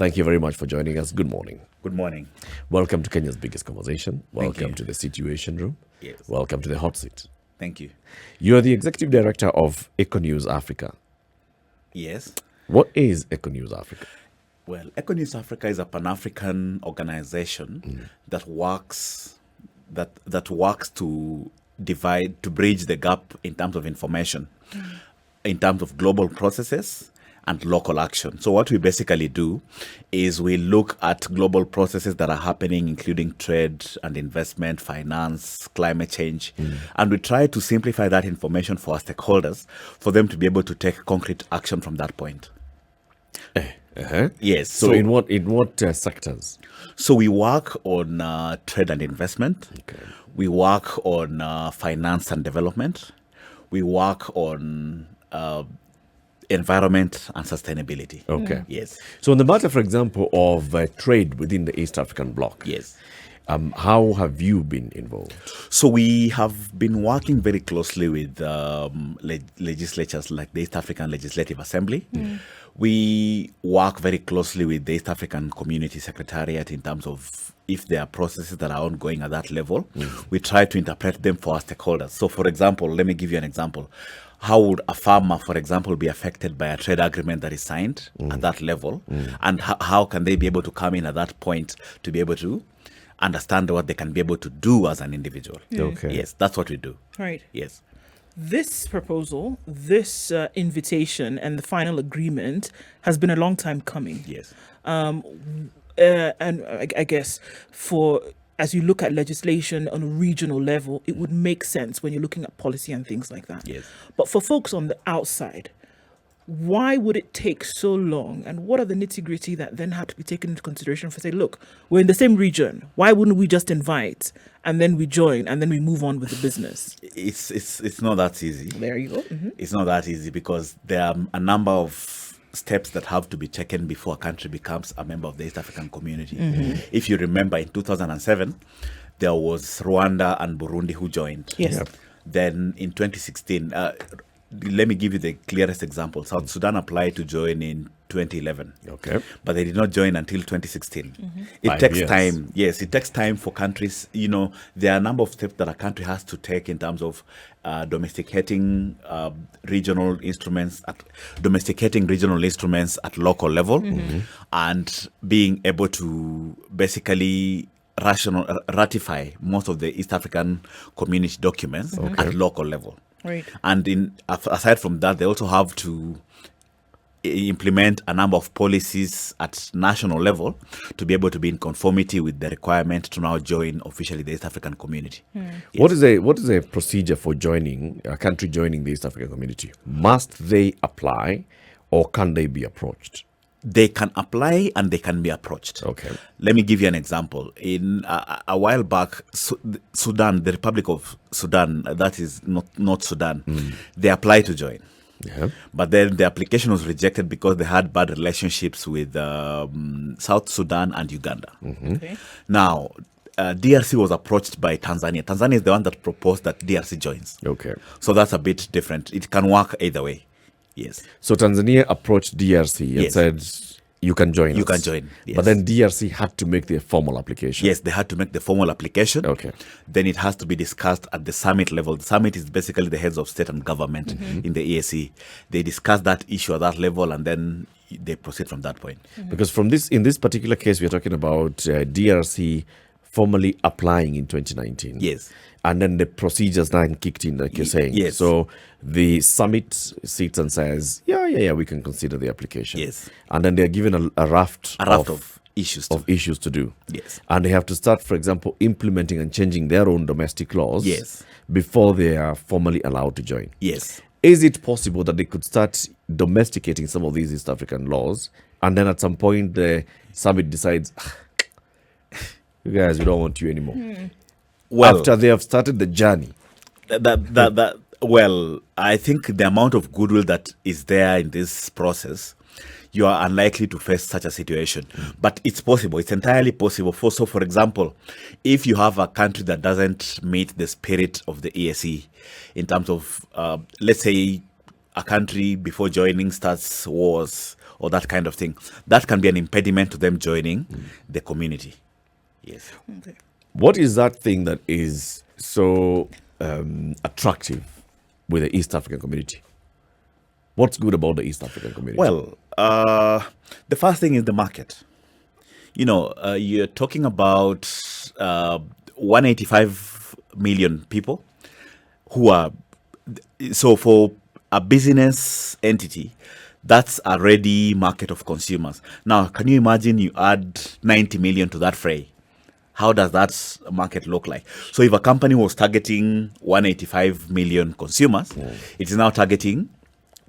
Thank you very much for joining us. Good morning. Good morning. Welcome to Kenya's biggest conversation. Welcome you. to the Situation Room. Yes. Welcome to the hot seat. Thank you. You are the executive director of Econews Africa. Yes. What is Econews Africa? Well, Econews Africa is a Pan-African organization that works to bridge the gap in terms of information, in terms of global processes and local action. So what we basically do is we look at global processes that are happening, including trade and investment, finance, climate change, and we try to simplify that information for our stakeholders, for them to be able to take concrete action from that point. Yes. So in what sectors? So we work on trade and investment. Okay. We work on finance and development. We work on environment and sustainability. Okay. Yes. So on the matter, for example, of trade within the East African bloc, Yes. how have you been involved? So we have been working very closely with legislatures like the East African Legislative Assembly. We work very closely with the East African Community Secretariat in terms of if there are processes that are ongoing at that level. We try to interpret them for our stakeholders. So, for example, let me give you an example. How would a farmer, for example, be affected by a trade agreement that is signed at that level? And how can they be able to come in at that point to be able to understand what they can be able to do as an individual? Okay. Yes, that's what we do. Right. Yes. This proposal, this invitation and the final agreement has been a long time coming. Yes. And I guess as you look at legislation on a regional level, it would make sense when you're looking at policy and things like that. Yes. But for folks on the outside, why would it take so long? And what are the nitty-gritty that then have to be taken into consideration for, say, look, we're in the same region. Why wouldn't we just invite and then we join and then we move on with the business? It's not that easy. There you go. It's not that easy because there are a number of steps that have to be taken before a country becomes a member of the East African community. If you remember, in 2007, there was Rwanda and Burundi who joined. Yes. Yep. Then in 2016, let me give you the clearest example. South Sudan applied to join in 2011. Okay. But they did not join until 2016. It 5 takes years. time. Yes, it takes time for countries. You know, there are a number of steps that a country has to take in terms of domesticating regional instruments at local level, and being able to basically ratify most of the East African community documents at local level. Right. And aside from that, they also have to implement a number of policies at national level to be able to be in conformity with the requirement to now join officially the East African community. What is a procedure for joining a country joining the East African community? Must they apply, or can they be approached? They can apply and they can be approached. Okay. Let me give you an example. In a while back, Sudan, the Republic of Sudan, that is not Sudan, they applied to join. Yeah. But then the application was rejected because they had bad relationships with South Sudan and Uganda. Okay. Now, DRC was approached by Tanzania. Tanzania is the one that proposed that DRC joins. Okay. So that's a bit different. It can work either way. Yes. So Tanzania approached DRC and Yes. said, you can join You us. can join. Yes. But then DRC had to make their formal application. Yes, they had to make the formal application. Okay. Then it has to be discussed at the summit level. The summit is basically the heads of state and government in the EAC. They discuss that issue at that level, and then they proceed from that point. Because in this particular case, we're talking about DRC formally applying in 2019. Yes. And then the procedures then kicked in, like you're saying. Yes. So the summit sits and says, yeah, we can consider the application. Yes. And then they're given a raft of issues. issues to do. Yes. And they have to start, for example, implementing and changing their own domestic laws. Yes. Before they are formally allowed to join. Yes. Is it possible that they could start domesticating some of these East African laws, and then at some point the summit decides, you guys, we don't want you anymore? Well, After they have started the journey. Well, I think the amount of goodwill that is there in this process, you are unlikely to face such a situation. But it's possible. It's entirely possible. So, for example, if you have a country that doesn't meet the spirit of the EAC in terms of, let's say, a country before joining starts wars or that kind of thing. That can be an impediment to them joining the community. Yes. Okay. What is that thing that is so attractive with the East African community? What's good about the East African community? Well, the first thing is the market. You're talking about 185 million people who are, so for a business entity, that's a ready market of consumers. Now, can you imagine you add 90 million to that fray? How does that market look like? So if a company was targeting 185 million consumers, it is now targeting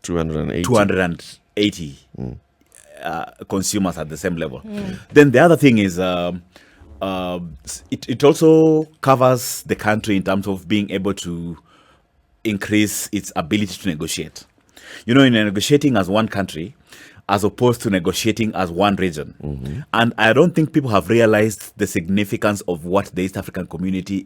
280 consumers at the same level. Then the other thing is it also covers the country in terms of being able to increase its ability to negotiate. In negotiating as one country as opposed to negotiating as one region. And I don't think people have realized the significance of what the East African community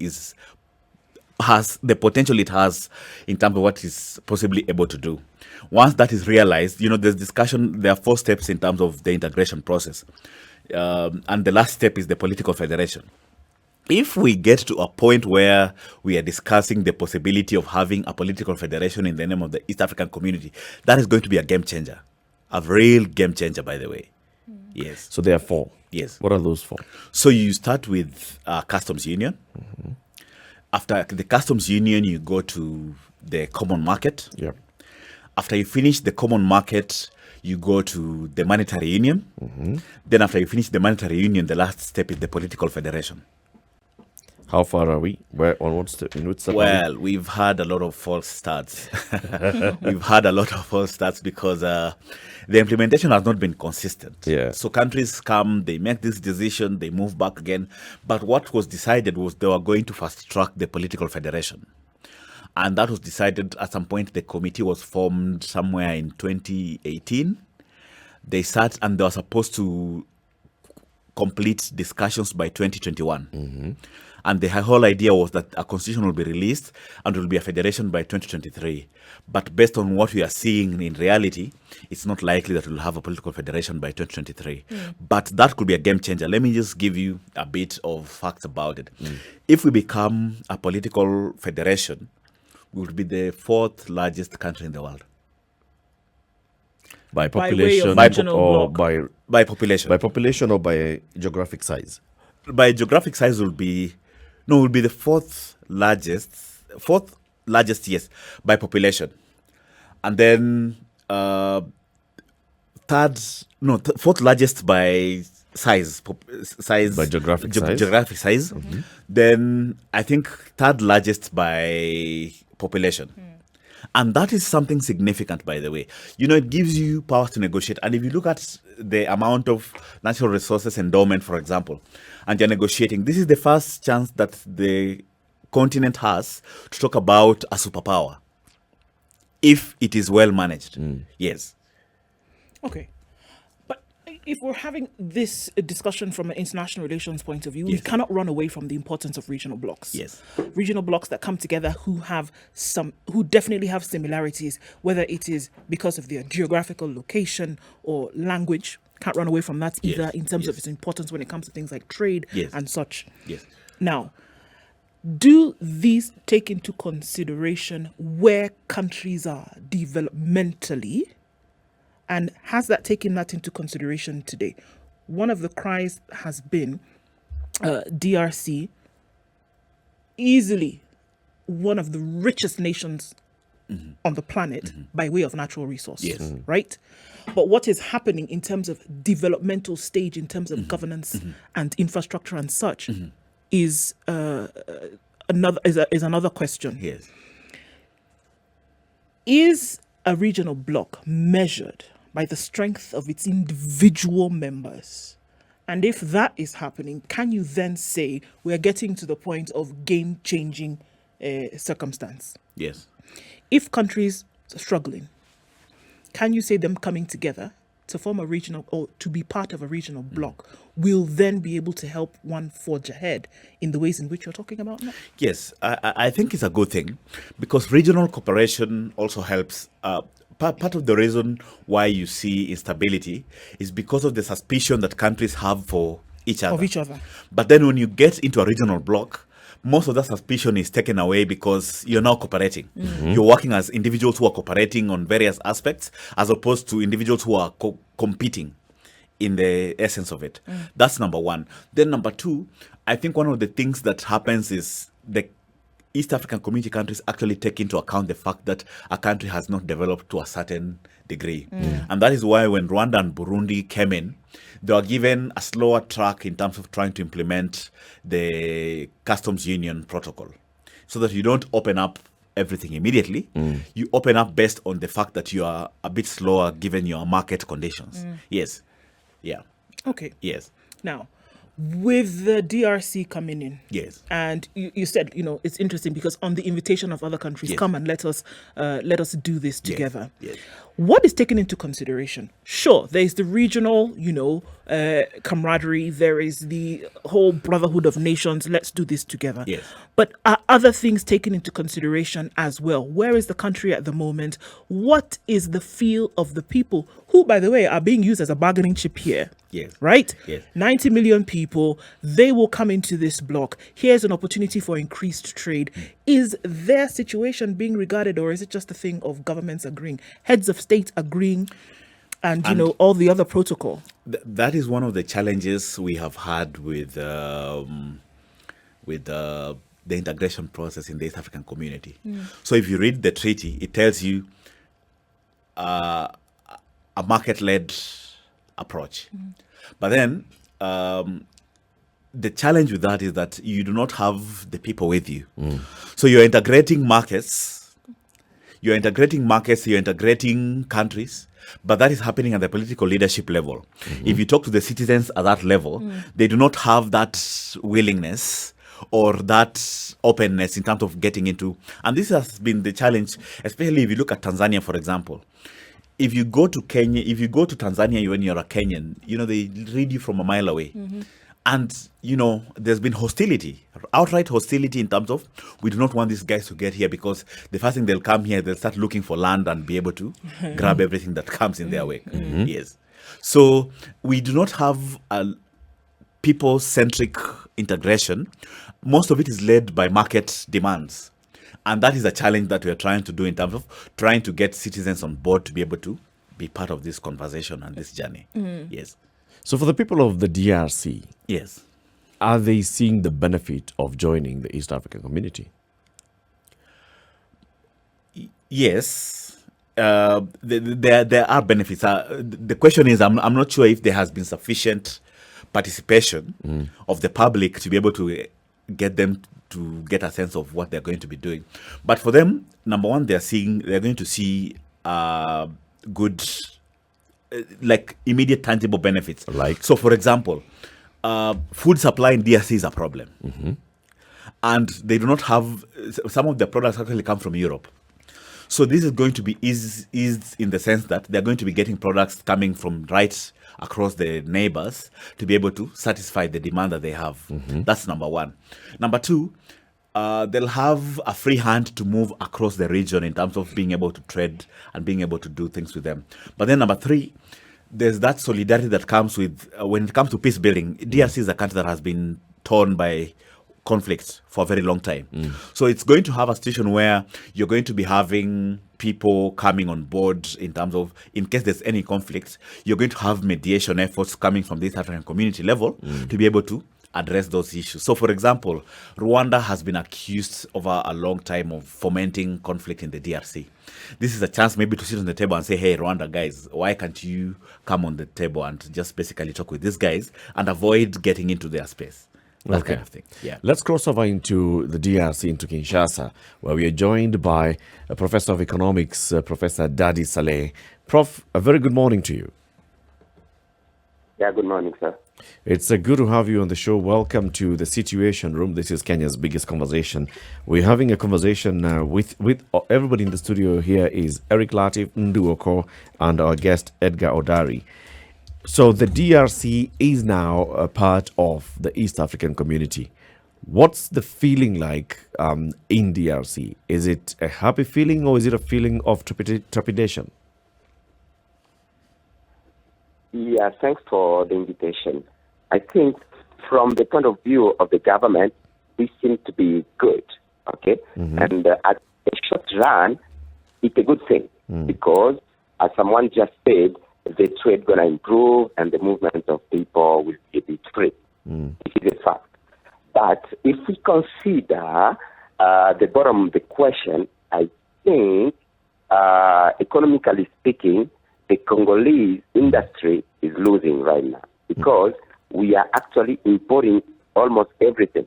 has the potential it has in terms of what it's possibly able to do. Once that is realized, there's discussion. There are 4 steps in terms of the integration process. And the last step is the political federation. If we get to a point where we are discussing the possibility of having a political federation in the name of the East African community, that is going to be a game changer. A real game changer, by the way. Yes. So there are 4. Yes. What are those 4? So you start with customs union. After the customs union, you go to the common market. Yeah. After you finish the common market, you go to the monetary union. Then after you finish the monetary union, the last step is the political federation. How far are we? Where on what step? In which step? Well, we've had a lot of false starts. We've had a lot of false starts because the implementation has not been consistent. Yeah. So countries come, they make this decision, they move back again. But what was decided was they were going to fast track the political federation. And that was decided at some point. The committee was formed somewhere in 2018. They sat and they were supposed to complete discussions by 2021. And the whole idea was that a constitution will be released and it will be a federation by 2023. But based on what we are seeing in reality, it's not likely that we'll have a political federation by 2023. But that could be a game changer. Let me just give you a bit of facts about it. If we become a political federation, we will be the 4th largest country in the world. By By way population of regional or bloc. By population. by population or by geographic size? By geographic size will be the 4th largest, yes, by population. And then 4th largest by size. By geographic size? Geographic size. Then I think 3rd largest by population. And that is something significant, by the way. It gives you power to negotiate. And if you look at the amount of natural resources endowment, for example, and you're negotiating, this is the first chance that the continent has to talk about a superpower, if it is well managed. Yes. Okay. But if we're having this discussion from an international relations point of view, we Yes. cannot run away from the importance of regional blocs. Yes. Regional blocs that come together who definitely have similarities, whether it is because of their geographical location or language. Can't run away from that either Yes. in terms of Yes. its importance when it comes to things like trade Yes. and such. Yes. Now, do these take into consideration where countries are developmentally? And has that taken that into consideration today? One of the cries has been DRC, easily one of the richest nations on the planet by way of natural resources, Yes. right? But what is happening in terms of developmental stage, in terms of governance and infrastructure and such, is another question. Yes. Is a regional bloc measured by the strength of its individual members? And if that is happening, can you then say we're getting to the point of game-changing circumstance? Yes. If countries are struggling, can you say them coming together to form a regional or to be part of a regional bloc will then be able to help one forge ahead in the ways in which you're talking about now? Yes, I think it's a good thing because regional cooperation also helps part of the reason why you see instability is because of the suspicion that countries have for each other. Of each other. But then when you get into a regional bloc, most of that suspicion is taken away because you're now cooperating. You're working as individuals who are cooperating on various aspects, as opposed to individuals who are competing in the essence of it. That's number one. Then number two, I think one of the things that happens is the East African community countries actually take into account the fact that a country has not developed to a certain degree. And that is why when Rwanda and Burundi came in, they were given a slower track in terms of trying to implement the customs union protocol, so that you don't open up everything immediately. You open up based on the fact that you are a bit slower given your market conditions. Yes. Yeah. Okay. Yes. Now, with the DRC coming in, Yes. and you said, it's interesting because on the invitation of other countries, Yes. come and let us do this together. Yes. What is taken into consideration? Sure, there is the regional, camaraderie. There is the whole brotherhood of nations. Let's do this together. Yes. But are other things taken into consideration as well? Where is the country at the moment? What is the feel of the people who, by the way, are being used as a bargaining chip here? Yes. Right? Yes. 90 million people, they will come into this block. Here's an opportunity for increased trade. Is their situation being regarded, or is it just a thing of governments agreeing, heads of state agreeing, and all the other protocol? That is one of the challenges we have had with the integration process in the East African community. So if you read the treaty, it tells you a market-led approach. But then the challenge with that is that you do not have the people with you. So you're integrating markets, you're integrating countries, but that is happening at the political leadership level. If you talk to the citizens at that level, they do not have that willingness or that openness in terms of getting into. And this has been the challenge, especially if you look at Tanzania, for example. If you go to Tanzania when you're a Kenyan, they read you from a mile away. And, there's been outright hostility in terms of, we do not want these guys to get here because the first thing they'll come here, they'll start looking for land and be able to grab everything that comes in their way. Yes. So we do not have a people-centric integration. Most of it is led by market demands. And that is a challenge that we are trying to do in terms of trying to get citizens on board to be able to be part of this conversation and this journey. Yes. So for the people of the DRC, Yes. are they seeing the benefit of joining the East African community? Yes. There are benefits. The question is, I'm not sure if there has been sufficient participation of the public to be able to get them to get a sense of what they're going to be doing. But for them, number one, they're going to see good, like immediate tangible benefits. Like? So, for example, food supply in DRC is a problem. And they do not have, some of the products actually come from Europe. So this is going to be eased in the sense that they're going to be getting products coming from right across the neighbors to be able to satisfy the demand that they have. That's number one. Number two, they'll have a free hand to move across the region in terms of being able to trade and being able to do things with them. But then number three, there's that solidarity that comes with, when it comes to peace building, DRC is a country that has been torn by conflicts for a very long time. So it's going to have a situation where you're going to be having people coming on board in terms of, in case there's any conflicts, you're going to have mediation efforts coming from the East African community level to be able to address those issues. So, for example, Rwanda has been accused over a long time of fomenting conflict in the DRC. This is a chance maybe to sit on the table and say, hey, Rwanda guys, why can't you come on the table and just basically talk with these guys and avoid getting into their space? That kind of thing. Yeah. Let's cross over into the DRC, into Kinshasa, where we are joined by a professor of economics, Professor Dadi Saleh. Prof, a very good morning to you. Yeah, good morning, sir. It's good to have you on the show. Welcome to the Situation Room. This is Kenya's biggest conversation. We're having a conversation with everybody in the studio. Here is Eric Latif Nduoko and our guest Edgar Odari. So the DRC is now a part of the East African community. What's the feeling like in DRC? Is it a happy feeling or is it a feeling of trepidation? Yeah, thanks for the invitation. I think from the point of view of the government, this seems to be good, okay? And at a short run, it's a good thing because, as someone just said, the trade going to improve and the movement of people will be a bit free. This is a fact. But if we consider the bottom of the question, I think, economically speaking, the Congolese industry is losing right now because we are actually importing almost everything.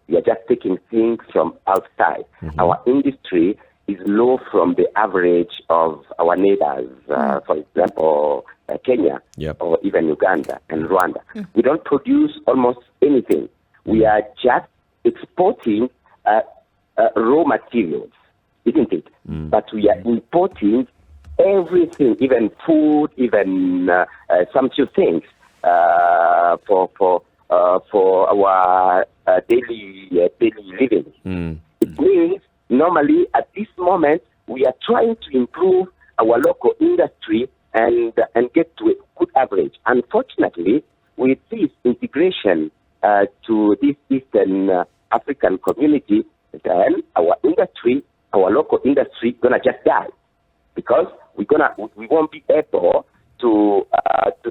We are just taking things from outside. Our industry is low from the average of our neighbors, for example, Kenya or even Uganda and Rwanda. We don't produce almost anything. We are just exporting raw materials, isn't it? But we are importing everything, even food, even some few things for our daily living. It means normally at this moment we are trying to improve our local industry and get to a good average. Unfortunately, with this integration to this Eastern African community, then our industry, our local industry, gonna just die because we won't be able to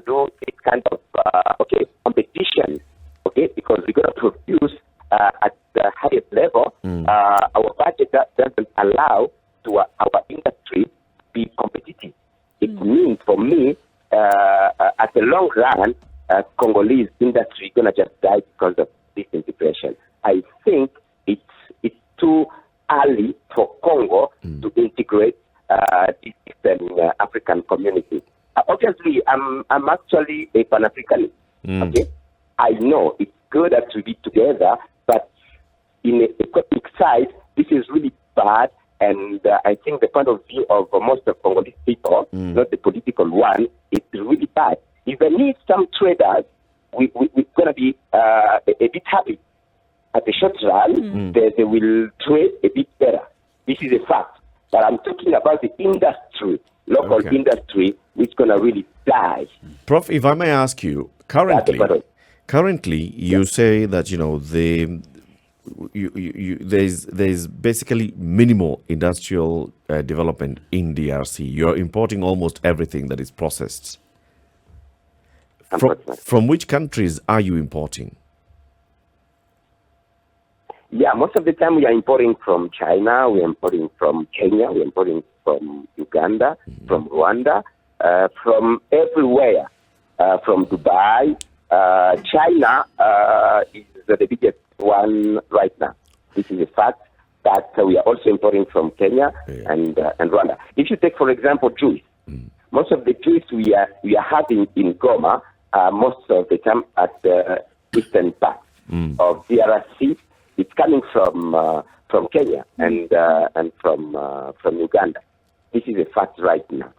do this kind of competition, because we're gonna produce at the highest level. Our budget doesn't allow to our industry to be competitive. It means for me, at the long run, Congolese industry is gonna just die because of this integration. I think it's too early for Congo to integrate this Eastern African community. Obviously, I'm actually a Pan-Africanist. Okay, I know it's good that we be together, but in the economic side, this is really bad. And I think the point of view of most of Congolese people, not the political one, is really bad. Even if some traders, we're going to be a bit happy. At the short run, they will trade a bit better. This is a fact. But I'm talking about the industry, local industry, which is going to really die. Prof, if I may ask you, currently you say that, there's basically minimal industrial development in DRC. You're importing almost everything that is processed. From which countries are you importing? Yeah, most of the time we are importing from China, we are importing from Kenya, we are importing from Uganda, from Rwanda, from everywhere, from Dubai. China is the biggest one right now. This is a fact that we are also importing from Kenya and Rwanda. If you take, for example, juice, most of the juice we are having in Goma, most of the time at the eastern part of DRC, it's coming from Kenya and from Uganda. This is a fact right now.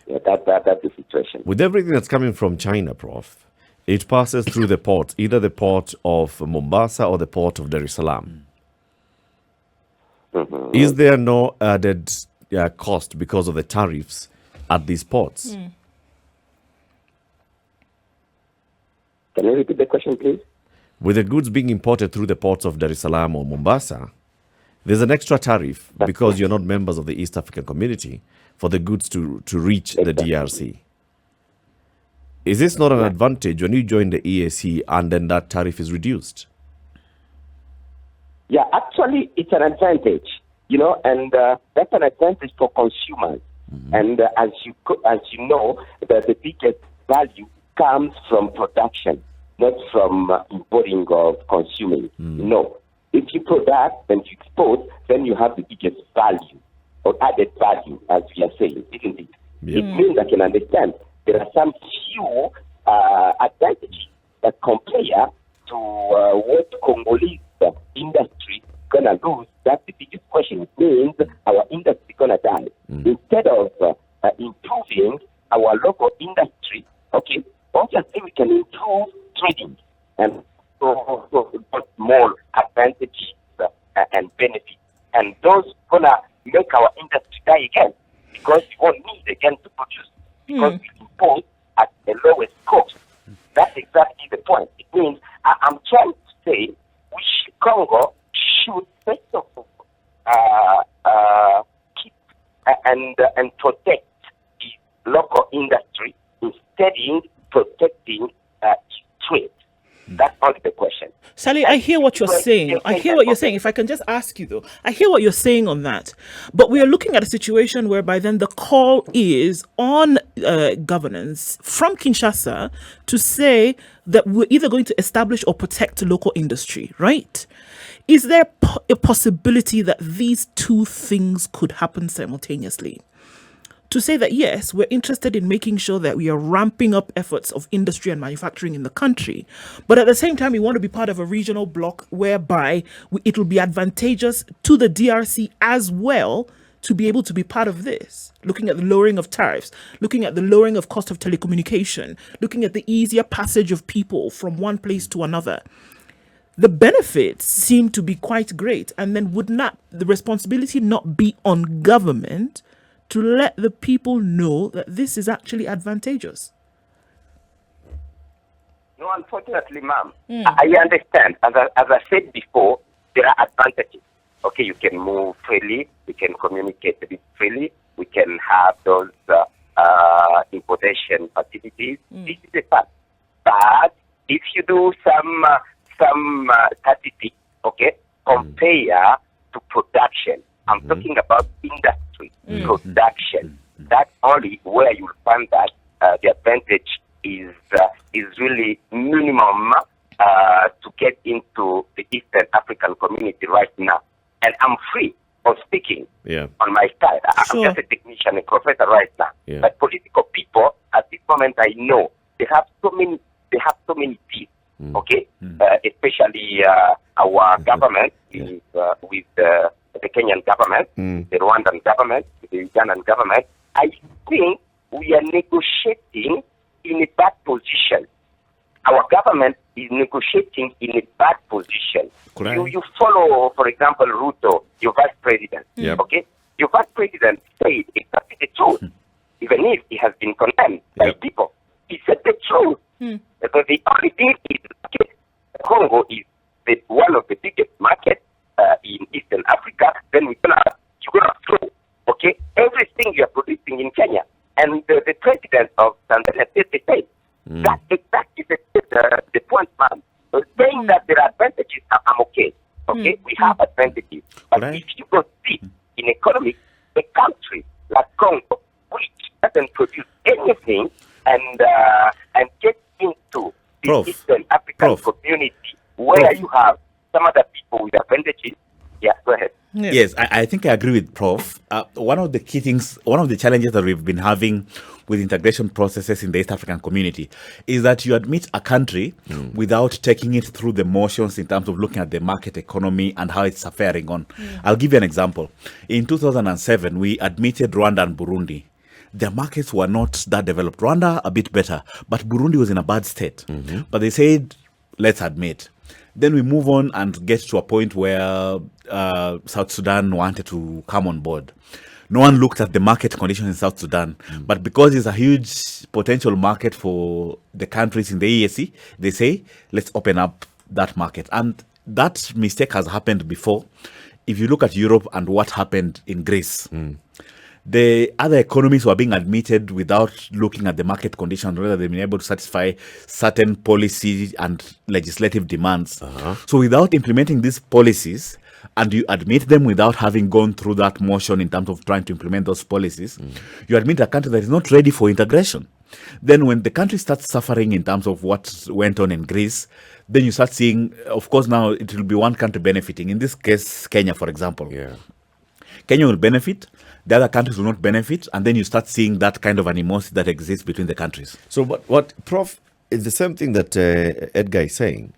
Yeah, that's the situation. With everything that's coming from China, Prof, it passes through the port, either the port of Mombasa or the port of Dar es Salaam. Is there no added cost because of the tariffs at these ports? Can you repeat the question, please? With the goods being imported through the ports of Dar es Salaam or Mombasa, there's an extra tariff because you're not members of the East African community for the goods to reach the DRC. Is this not an advantage when you join the EAC and then that tariff is reduced? Yeah, actually, it's an advantage, and that's an advantage for consumers. And as you know, the biggest value comes from production, not from importing or consuming. No. If you produce and you export, then you have the biggest value or added value, as we are saying, isn't it? It means I can understand there are some few advantages that compare to what Congolese industry gonna lose. That's the biggest question. It means our industry gonna die. Instead of improving our local industry, obviously we can improve trading and got more advantages and benefits. And those gonna make our industry die again because we won't need again to produce because we import at the lowest I'm trying to say Congo should first of all keep and protect the local industry instead of protecting trade. That's only the question. Sally, I hear what you're saying. I hear what you're saying. If I can just ask you, though, I hear what you're saying on that. But we are looking at a situation whereby then the call is on governance from Kinshasa to say that we're either going to establish or protect local industry, right? Is there a possibility that these two things could happen simultaneously? To say that, yes, we're interested in making sure that we are ramping up efforts of industry and manufacturing in the country, but at the same time, we want to be part of a regional bloc whereby it will be advantageous to the DRC as well to be able to be part of this, looking at the lowering of tariffs, looking at the lowering of cost of telecommunication, looking at the easier passage of people from one place to another. The benefits seem to be quite great, and then would not the responsibility not be on government to let the people know that this is actually advantageous? No, unfortunately, ma'am. I understand. As I said before, there are advantages. Okay, you can move freely, we can communicate a bit freely, we can have those importation facilities. This is a fact. But if you do some statistics, okay, compare to production. I'm talking about industry, production. That's only where you'll find that the advantage is really minimum to get into the Eastern African community right now. And I'm free of speaking on my side. I'm just a technician, a professor right now. Yeah. But political people, at this moment, I know they have so many teeth. Okay, especially our government is with the Kenyan government, the Rwandan government, the Ugandan government. I think we are negotiating in a bad position. Our government is negotiating in a bad position. You follow, for example, Ruto, your vice president. Okay, your vice president said exactly the truth, even if he has been condemned by people. He said the truth. Because the only thing is, Congo is one of the biggest markets in Eastern Africa. Then you're gonna throw, okay, everything you're producing in Kenya. And the president of Tanzania said the same. That's exactly the point, man. So saying that there are advantages, I'm okay. Okay, we have advantages. But if you go deep in economy, a country like Congo, which doesn't produce anything and get into the Eastern African community where you have some other people with advantages. Yeah, go ahead. Yes, I think I agree with Prof. One of the key things, one of the challenges that we've been having with integration processes in the East African community is that you admit a country without taking it through the motions in terms of looking at the market economy and how it's faring on. I'll give you an example. In 2007, we admitted Rwanda and Burundi. Their markets were not that developed. Rwanda, a bit better, but Burundi was in a bad state. But they said, let's admit. Then we move on and get to a point where South Sudan wanted to come on board. No one looked at the market conditions in South Sudan. But because it's a huge potential market for the countries in the EAC, they say, let's open up that market. And that mistake has happened before. If you look at Europe and what happened in Greece, the other economies were being admitted without looking at the market conditions, whether they've been able to satisfy certain policy and legislative demands. So without implementing these policies, and you admit them without having gone through that motion in terms of trying to implement those policies, you admit a country that is not ready for integration. Then when the country starts suffering in terms of what went on in Greece, then you start seeing, of course, now it will be one country benefiting. In this case, Kenya, for example. Kenya will benefit, the other countries will not benefit, and then you start seeing that kind of animosity that exists between the countries. So what Prof, is the same thing that Edgar is saying.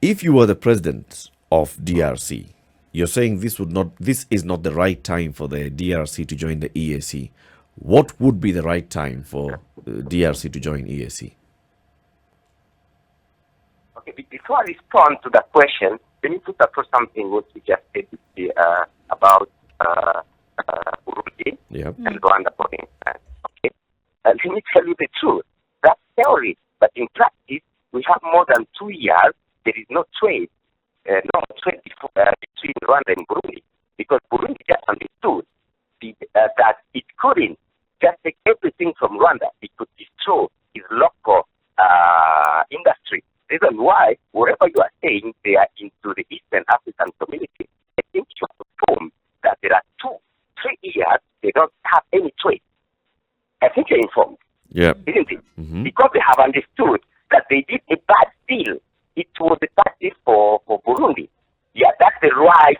If you were the president of DRC, you're saying this is not the right time for the DRC to join the EAC. What would be the right time for DRC to join EAC? Okay, before I respond to that question, let me put across something what we just said about Burundi and Rwanda, for instance. Okay, let me tell you the truth. That's theory, but in practice, we have more than 2 years there is no trade, between Rwanda and Burundi, because Burundi just understood that it couldn't just take everything from Rwanda. It could destroy its local industry. Reason why, wherever you are saying they are into the Eastern African community, I think you have to inform that there are 2-3 years they don't have any trade. I think you're informed. Yeah. Isn't it? Mm-hmm. Because they have understood that they did a bad deal. It was a bad deal for Burundi. Yeah, that's the right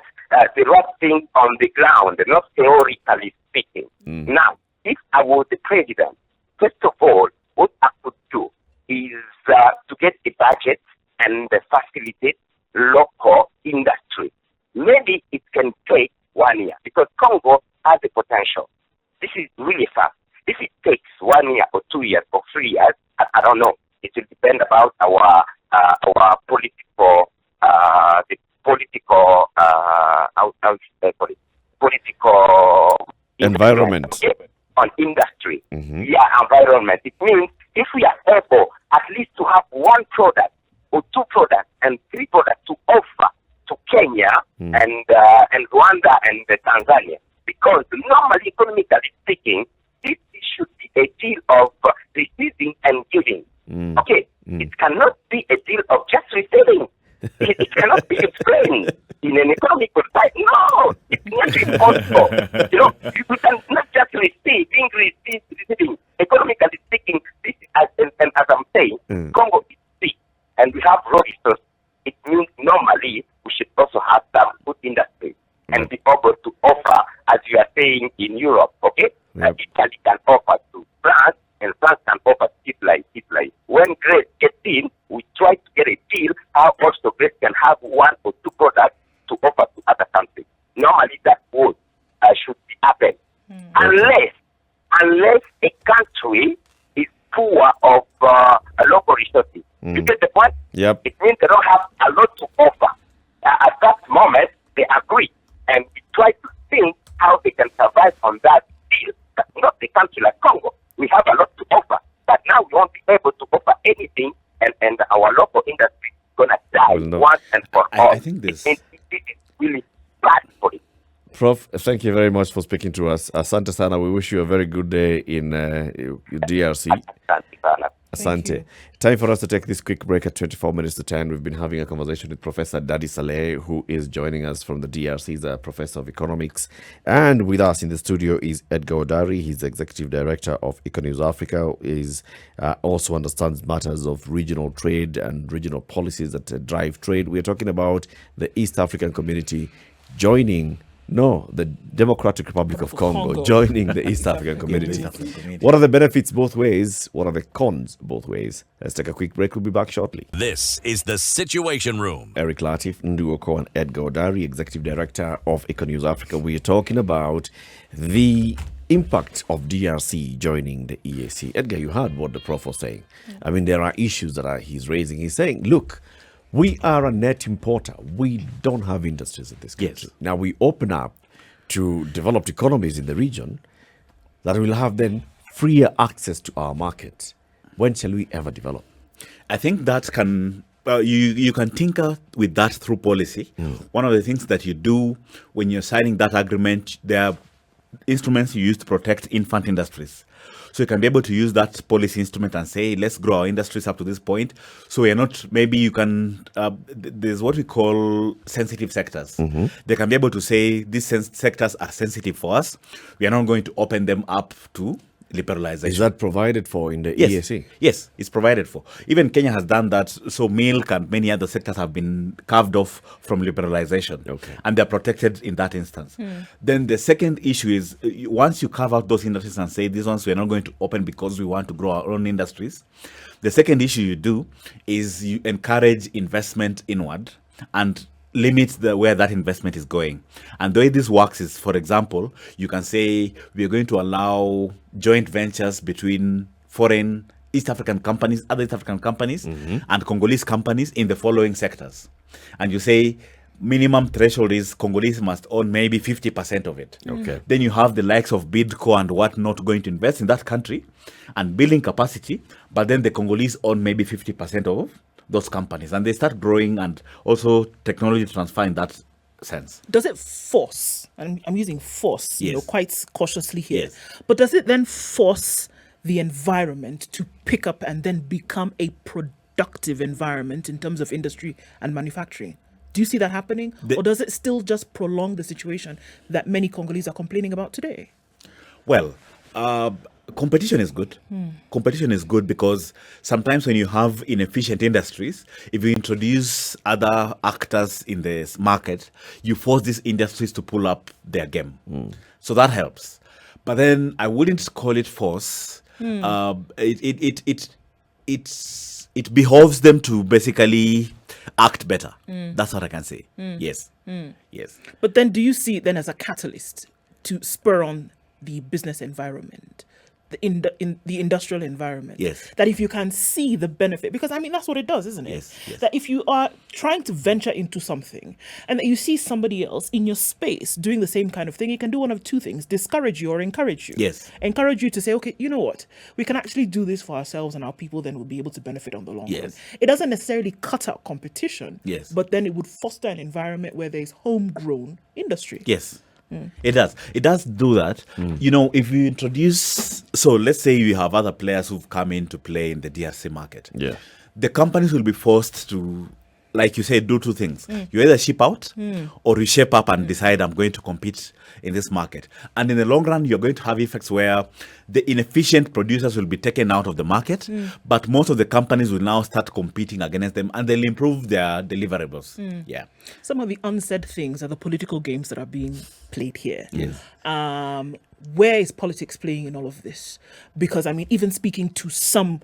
thing on the ground, not theoretically speaking. Now, if I was the president, first of all, what I could do is to get a budget and facilitate local industry. Maybe it can take 1 year, because Congo has the potential. This is really fast. If it takes 1 year or 2 years or 3 years, I don't know. It will depend about our political environment on industry. Mm-hmm. Yeah, environment. It means if we are able at least to have 1 product or 2 products and 3 products to offer to Kenya and Rwanda and Tanzania, because normally, economically speaking, this should be a deal of receiving and giving. Okay, it cannot be a deal of just receiving. It cannot be explained in an economical side. No, it's not impossible. You can not just receiving. Economically speaking, this is, and as I'm saying, Congo is big, and we have raw resources. It means normally we should also have some food industry and be able to offer, as you are saying in Europe, okay? Italy can offer to France, and France can offer to Italy. When Greece gets in, we try to get a deal how also Greece can have 1 or 2 products to offer to other countries. Normally that would should be happen. Unless a country is poor of local resources. You get the point? Yep. It means they don't have a lot to offer. At that moment, they agree and we try to think how they can survive on that deal. But not a country like Congo. We have a lot to offer, but now we won't be able to offer anything, and our local industry is going to die once and for all. I think this is really bad for it. Prof, thank you very much for speaking to us. Asante sana. We wish you a very good day in DRC. Asante. Time for us to take this quick break at 24 minutes to 10. We've been having a conversation with Professor Dadi Saleh, who is joining us from the DRC. He's a professor of economics. And with us in the studio is Edgar Odari. He's the executive director of Econews Africa. He also understands matters of regional trade and regional policies that drive trade. We're talking about the East African community joining the Democratic Republic of Congo joining the East African community. What are the benefits both ways? What are the cons both ways? Let's take a quick break. We'll be back shortly. This is the Situation Room. Eric Latif, Nduoko, and Edgar Odari, Executive Director of Econews Africa. We are talking about the impact of DRC joining the EAC. Edgar, you heard what the Prof was saying. I mean, there are issues that he's raising. He's saying, look, we are a net importer. We don't have industries in this country. Yes. Now we open up to developed economies in the region that will have then freer access to our market. When shall we ever develop? I think that can you can tinker with that through policy. One of the things that you do when you're signing that agreement, there are instruments you use to protect infant industries. So you can be able to use that policy instrument and say, let's grow our industries up to this point. So we are not, maybe you can, there's what we call sensitive sectors. They can be able to say, these sectors are sensitive for us. We are not going to open them up to liberalization. Is that provided for in the EAC? Yes, it's provided for. Even Kenya has done that. So milk and many other sectors have been carved off from liberalization. Okay. And they're protected in that instance. Then the second issue is once you carve out those industries and say these ones we're not going to open because we want to grow our own industries, the second issue you do is you encourage investment inward and limits where that investment is going. And the way this works is, for example, you can say we are going to allow joint ventures between foreign East African companies, other East African companies, and Congolese companies in the following sectors. And you say minimum threshold is Congolese must own maybe 50% of it. Okay. Then you have the likes of Bidco and whatnot going to invest in that country and building capacity, but then the Congolese own maybe 50% those companies, and they start growing, and also technology transfer in that sense. Does it force, and I'm using force, Yes. quite cautiously here, Yes. but does it then force the environment to pick up and then become a productive environment in terms of industry and manufacturing? Do you see that happening? Or does it still just prolong the situation that many Congolese are complaining about today? Well, competition is good. Competition is good because sometimes when you have inefficient industries, if you introduce other actors in this market, you force these industries to pull up their game. So that helps. But then I wouldn't call it force. It behoves them to basically act better. That's what I can say. Yes. Yes. But then do you see it then as a catalyst to spur on the business environment, in the industrial environment? Yes. That if you can see the benefit, because I mean, that's what it does, isn't it? Yes, yes. That if you are trying to venture into something and that you see somebody else in your space doing the same kind of thing, you can do one of two things: discourage you or encourage you. Yes. Encourage you to say, okay, you know what? We can actually do this for ourselves, and our people then will be able to benefit on the long run. Yes. It doesn't necessarily cut out competition. Yes. But then it would foster an environment where there's homegrown industry. Yes. It does. It does do that. If you introduce, so let's say you have other players who've come in to play in the DRC market. Yeah. The companies will be forced to, like you said, do two things. You either ship out or you shape up and decide, I'm going to compete in this market. And in the long run, you're going to have effects where the inefficient producers will be taken out of the market, but most of the companies will now start competing against them, and they'll improve their deliverables. Yeah. Some of the unsaid things are the political games that are being played here. Yes. Where is politics playing in all of this? Because I mean, even speaking to some,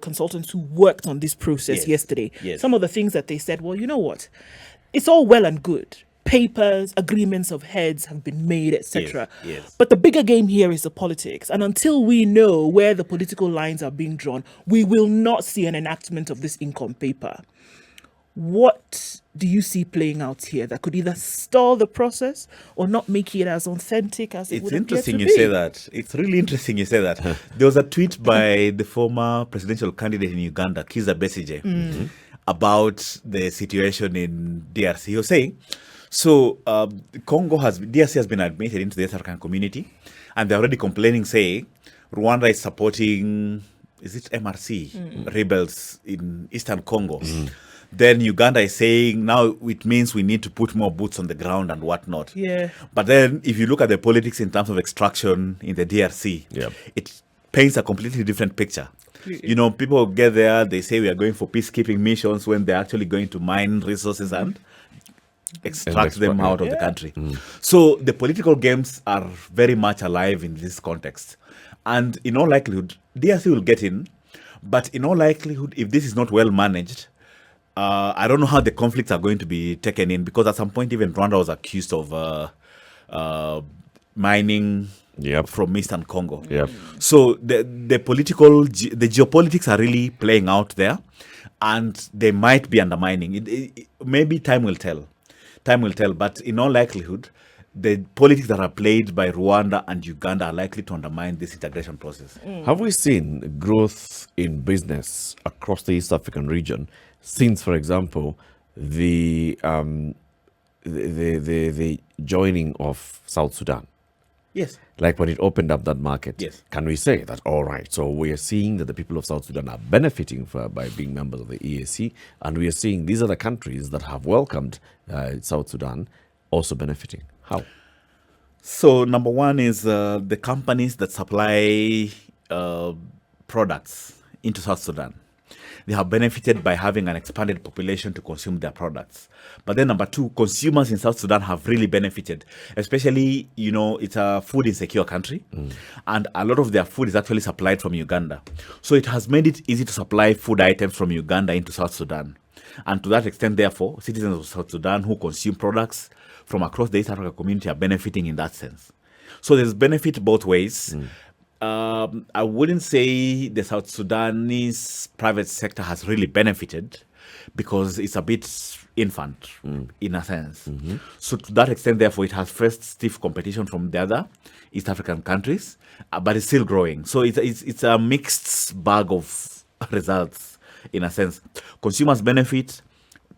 consultants who worked on this process Yes. yesterday, Yes. some of the things that they said, well, you know what? It's all well and good. Papers, agreements of heads have been made, etc. Yes, yes. But the bigger game here is the politics. And until we know where the political lines are being drawn, we will not see an enactment of this income paper. What do you see playing out here that could either stall the process or not make it as authentic as it It's would appear interesting to you be? say that. It's really interesting you say that. There was a tweet by the former presidential candidate in Uganda, Kizza Besigye, about the situation in DRC. He was saying, DRC has been admitted into the East African community, and they're already complaining, saying Rwanda is supporting, is it MRC, rebels in Eastern Congo. Then Uganda is saying now it means we need to put more boots on the ground and whatnot. Yeah. But then if you look at the politics in terms of extraction in the DRC, it paints a completely different picture. People get there, they say we are going for peacekeeping missions when they're actually going to mine resources and extract them out of the country. So the political games are very much alive in this context. And in all likelihood, DRC will get in. But in all likelihood, if this is not well managed, I don't know how the conflicts are going to be taken in, because at some point even Rwanda was accused of mining from Eastern Congo. So the geopolitics are really playing out there, and they might be undermining. Maybe time will tell. Time will tell. But in all likelihood, the politics that are played by Rwanda and Uganda are likely to undermine this integration process. Have we seen growth in business across the East African region since, for example, the joining of South Sudan? Yes. Like when it opened up that market. Yes. Can we say that, all right, so we are seeing that the people of South Sudan are benefiting by being members of the EAC, and we are seeing these are the countries that have welcomed South Sudan also benefiting. How? So number one is the companies that supply products into South Sudan. They have benefited by having an expanded population to consume their products. But then number two, consumers in South Sudan have really benefited, especially, it's a food insecure country, and a lot of their food is actually supplied from Uganda. So it has made it easy to supply food items from Uganda into South Sudan. And to that extent, therefore, citizens of South Sudan who consume products from across the East Africa community are benefiting in that sense. So there's benefit both ways. I wouldn't say the South Sudanese private sector has really benefited, because it's a bit infant in a sense. So to that extent, therefore, it has faced stiff competition from the other East African countries, but it's still growing. So it's a mixed bag of results in a sense. Consumers benefit,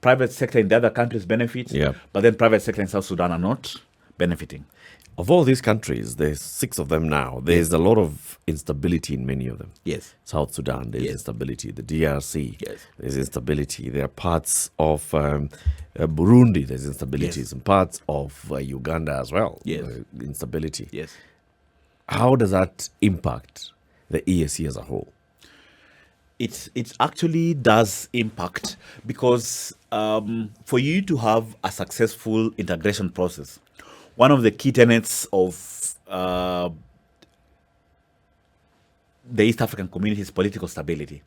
private sector in the other countries benefit, Yeah. but then private sector in South Sudan are not benefiting. Of all these countries, there's 6 of them now. There's a lot of instability in many of them. Yes. South Sudan, there's Yes. instability. The DRC, Yes. there's instability. There are parts of Burundi, there's instability. Yes. Some parts of Uganda as well. Yes. Instability. Yes. How does that impact the EAC as a whole? It actually does impact because for you to have a successful integration process, one of the key tenets of the East African community is political stability.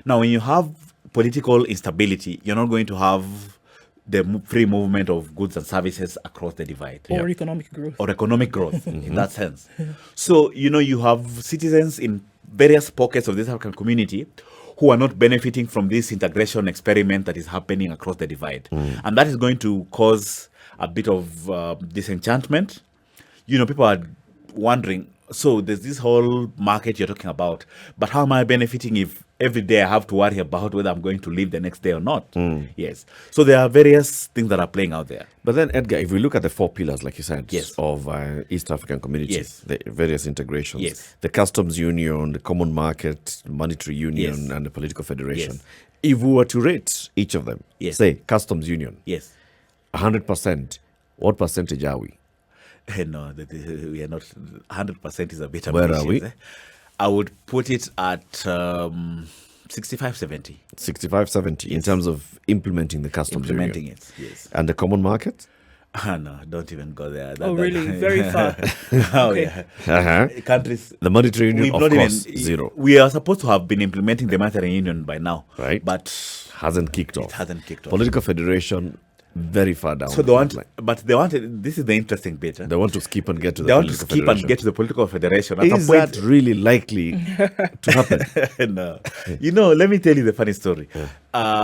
Now, when you have political instability, you're not going to have the free movement of goods and services across the divide. Or economic growth. Or economic growth in that sense. So, you have citizens in various pockets of this African community who are not benefiting from this integration experiment that is happening across the divide. And that is going to cause a bit of disenchantment. People are wondering, so there's this whole market you're talking about, but how am I benefiting if every day I have to worry about whether I'm going to leave the next day or not? Yes. So there are various things that are playing out there. But then, Edgar, if we look at the 4 pillars, like you said, Yes. of East African community, Yes. the various integrations, Yes. the customs union, the common market, monetary union, Yes. and the political federation. Yes. If we were to rate each of them, Yes. say customs union, Yes. 100%, what percentage are we? No, we are not. 100% is a bit Where are ambitious, we? I would put it at 65-70. 65-70 in terms of implementing the customs Implementing union. it, yes. And the common market? No, don't even go there. Oh, really? Very far. Oh, Okay. yeah. Uh-huh. Countries. The monetary union, We've of not course, even, 0. We are supposed to have been implementing the monetary union by now, Right. But Hasn't kicked off. it hasn't kicked off. Political federation, very far down. So the they want, front line. but they want. This is the interesting bit. They want to skip and get to the They want to political skip and federation. get to the political federation. At Is a point, that really likely to happen? No. Let me tell you the funny story.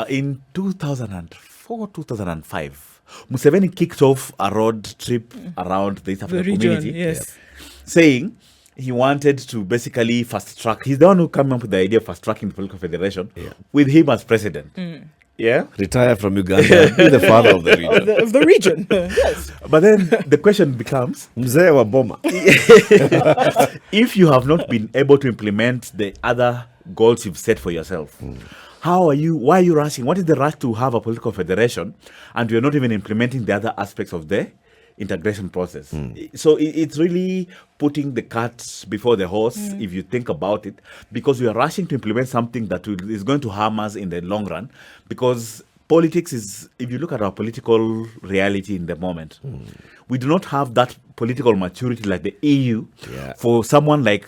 In 2004, 2005, Museveni kicked off a road trip around the East The African region, community, yes. saying he wanted to basically fast track. He's the one who came up with the idea of fast tracking the political federation with him as president. Yeah. Retire from Uganda, be the father of the region. Of the region. Yes. But then the question becomes, Mzee wa Boma. if you have not been able to implement the other goals you've set for yourself, why are you rushing? What is the rush to have a political federation and you're not even implementing the other aspects of the integration process? So it's really putting the cart before the horse, if you think about it, because we are rushing to implement something that is going to harm us in the long run. Because politics is, if you look at our political reality in the moment, we do not have that political maturity like the EU for someone like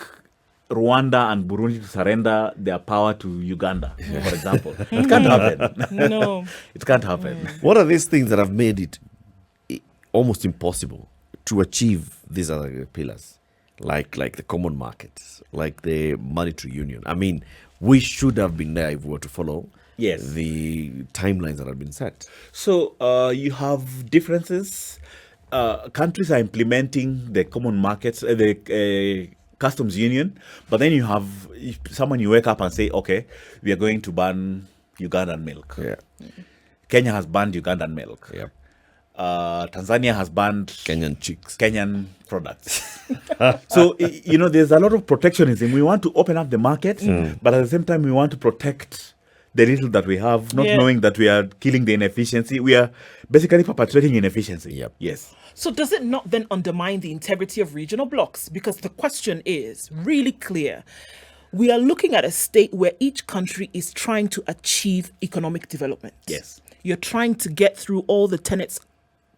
Rwanda and Burundi to surrender their power to Uganda, for example. It can't happen. No. It can't happen. What are these things that have made it almost impossible to achieve these other pillars, like the common markets, like the monetary union? I mean, we should have been there if we were to follow the timelines that have been set. So you have differences. Countries are implementing the common markets, the customs union, but then you have you wake up and say, okay, we are going to ban Ugandan milk. Yeah. Kenya has banned Ugandan milk. Yep. Tanzania has banned Kenyan chicks. Kenyan products. So, there's a lot of protectionism. We want to open up the market, but at the same time, we want to protect the little that we have, not knowing that we are killing the inefficiency. We are basically perpetuating inefficiency. Yep. Yes. So does it not then undermine the integrity of regional blocs? Because the question is really clear. We are looking at a state where each country is trying to achieve economic development. Yes. You're trying to get through all the tenets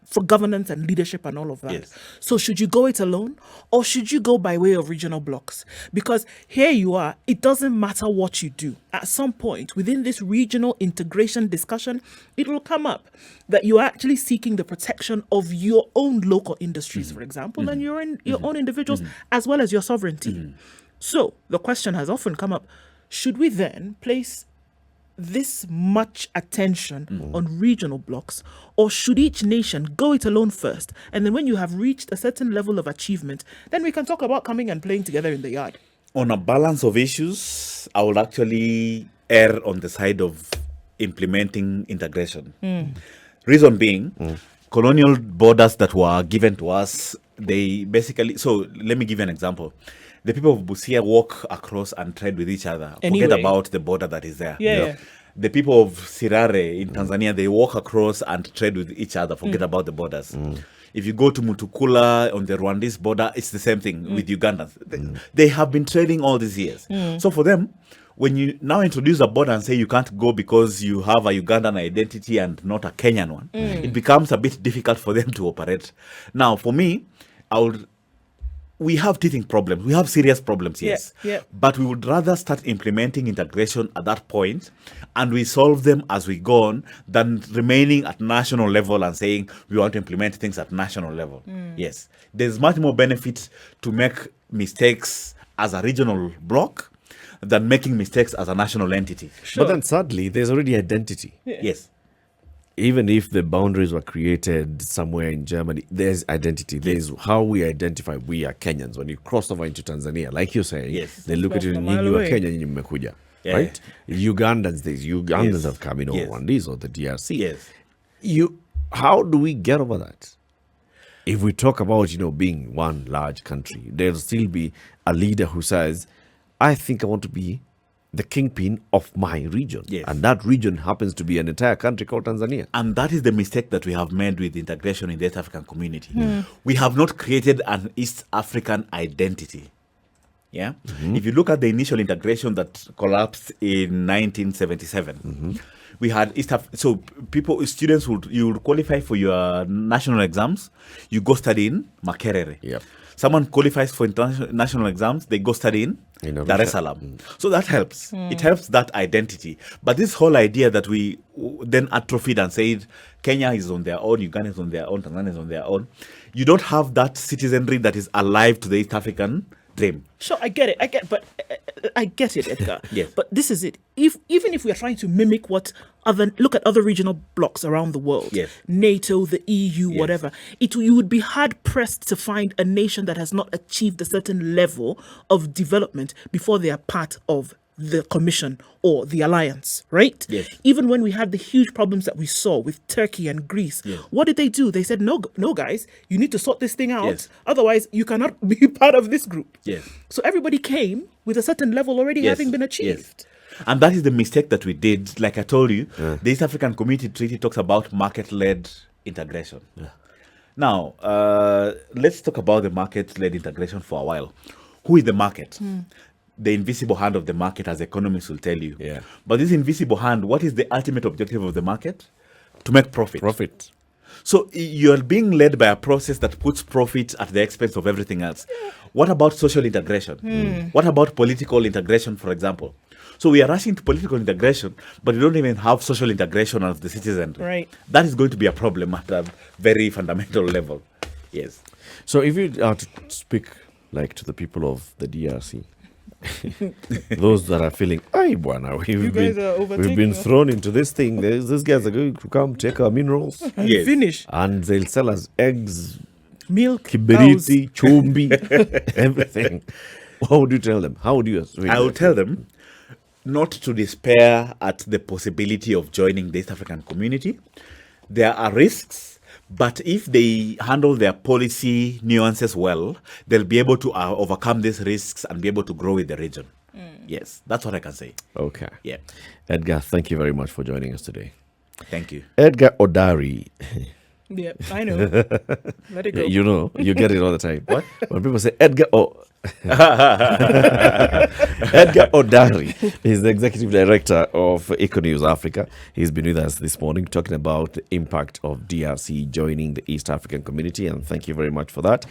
for governance and leadership and all of that. Yes. So should you go it alone or should you go by way of regional blocs? Because here you are, it doesn't matter what you do. At some point within this regional integration discussion, it will come up that you're actually seeking the protection of your own local industries, for example, and your own individuals, as well as your sovereignty. So the question has often come up, should we then place this much attention on regional blocs, or should each nation go it alone first, and then when you have reached a certain level of achievement, then we can talk about coming and playing together in the yard? On a balance of issues, I would actually err on the side of implementing integration. Reason being, colonial borders that were given to us, they basically, so let me give you an example. The people of Busia walk across and trade with each other. Anyway. Forget about the border that is there. Yeah. The people of Sirare in Tanzania, they walk across and trade with each other. Forget about the borders. If you go to Mutukula on the Rwandese border, it's the same thing with Ugandans. They have been trading all these years. So for them, when you now introduce a border and say you can't go because you have a Ugandan identity and not a Kenyan one, it becomes a bit difficult for them to operate. Now, for me, we have teething problems. We have serious problems, yes. Yeah. But we would rather start implementing integration at that point and we solve them as we go on than remaining at national level and saying we want to implement things at national level. Yes. There's much more benefit to make mistakes as a regional bloc than making mistakes as a national entity. But then sadly, there's already identity. Yes. Even if the boundaries were created somewhere in Germany, there's identity. There's how we identify we are Kenyans. When you cross over into Tanzania, like you say, Yes. they look at you and Mile you are away. Kenyan, you mmekuja. Yeah. Right? Ugandans, there's Ugandans Yes. have come in, or Yes. Rwandese, or the DRC. Yes. How do we get over that? If we talk about, being one large country, there'll still be a leader who says, I think I want to be the kingpin of my region. Yes. And that region happens to be an entire country called Tanzania. And that is the mistake that we have made with integration in the East African community. We have not created an East African identity. Yeah. If you look at the initial integration that collapsed in 1977, we had so students you would qualify for your national exams, you go study in Makerere. Yep. Someone qualifies for international exams, they go study in Dar es Salaam. So that helps. It helps that identity. But this whole idea that we then atrophied and said Kenya is on their own, Uganda is on their own, Tanzania is on their own, you don't have that citizenry that is alive to the East African dream. Sure, I get it. I get it, Edgar. Yes. But this is it. Even if we are trying to mimic look at other regional blocs around the world, Yes. NATO, the EU, Yes. whatever, you would be hard pressed to find a nation that has not achieved a certain level of development before they are part of the commission or the alliance, right? Yes. Even when we had the huge problems that we saw with Turkey and Greece, Yes. what did they do? They said, no, guys, you need to sort this thing out. Yes. Otherwise, you cannot be part of this group. Yes. So everybody came with a certain level already Yes, having been achieved. yes. And that is the mistake that we did. Like I told you, the East African Community Treaty talks about market-led integration. Now, let's talk about the market-led integration for a while. Who is the market? The invisible hand of the market, as economists will tell you. Yeah. But this invisible hand, what is the ultimate objective of the market? To make profit. Profit. So you're being led by a process that puts profit at the expense of everything else. What about social integration? What about political integration, for example? So we are rushing to political integration, but we don't even have social integration of the citizenry. Right. That is going to be a problem at a very fundamental level. Yes. So if you are to speak like to the people of the DRC, those that are feeling, "Ay, bwana, You guys are we've overtaking been us." thrown into this thing. These guys are going to come take our minerals, And Yes. finish. and they'll sell us eggs, Milk, cows. kiberiti, chumbi, everything." What would you tell them? How would you? I will tell them not to despair at the possibility of joining the East African community. There are risks, but if they handle their policy nuances well, they'll be able to overcome these risks and be able to grow with the region. Yes, that's what I can say. Okay. Yeah. Edgar, thank you very much for joining us today. Thank you. Edgar Odari. Yeah, I know. Let it go. You know, you get it all the time. What? When people say Edgar Edgar Odari is the executive director of Econews Africa. He's been with us this morning talking about the impact of DRC joining the East African community, and thank you very much for that.